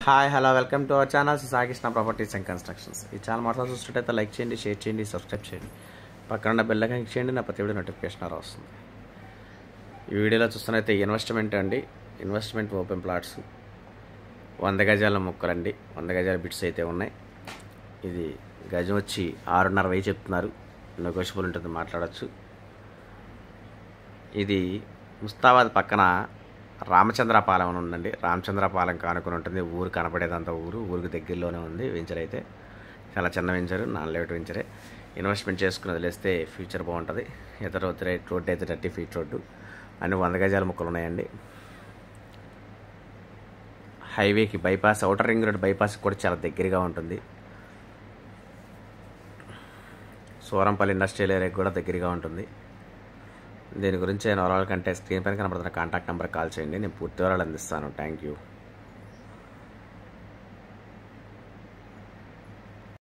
Hi hello welcome to our channel Sagishna properties and constructions. ఈ channel మాట్లాడి చూస్తుంటే like చేయండి, షేర్ చేయండి, సబ్స్క్రైబ్ చేయండి, పక్కన ఉన్న బెల్ ఐకాన్ క్లిక్ చేయండి. నా ప్రతి వీడియో నోటిఫికేషన్ వస్తుంది. ఈ వీడియోలో చూస్తున్నైతే ఇన్వెస్ట్మెంట్ అండి, ఇన్వెస్ట్మెంట్ ఓపెన్ ప్లాట్స్ 100 గజాల ముక్కలండి. 100 గజాల బిట్స్ అయితే ఉన్నాయి. ఇది గజం వచ్చి 6.5 చెప్తున్నారు, నెగోషియబుల్ ఉంటుంది, మాట్లాడచ్చు. ఇది ముస్తాబాద్ పక్కన రామచంద్రపాలెం అని ఉందండి. రామచంద్రపాలెం కానుకొని ఉంటుంది. ఊరు కనపడేదంతా ఊరికి దగ్గరలోనే ఉంది. వెంచర్ అయితే చాలా చిన్న వెంచరు, నాన్ లెవెట్ వెంచరే. ఇన్వెస్ట్మెంట్ చేసుకుని వదిలేస్తే ఫ్యూచర్ బాగుంటుంది. ఇతర రోడ్డు అయితే 30 ఫీట్ రోడ్డు, అన్ని 100 గజాల ముక్కలు ఉన్నాయండి. హైవేకి bypass, outer ring road bypass కూడా చాలా దగ్గరగా ఉంటుంది. సూరంపల్లి ఇండస్ట్రియల్ ఏరియాకి కూడా దగ్గరగా ఉంటుంది. దీని గురించి వివరాల కంటే స్క్రీన్ పైన కనబడుతున్న కాంటాక్ట్ నెంబర్ కాల్ చేయండి, నేను పూర్తి వివరాలు అందిస్తాను. Thank you.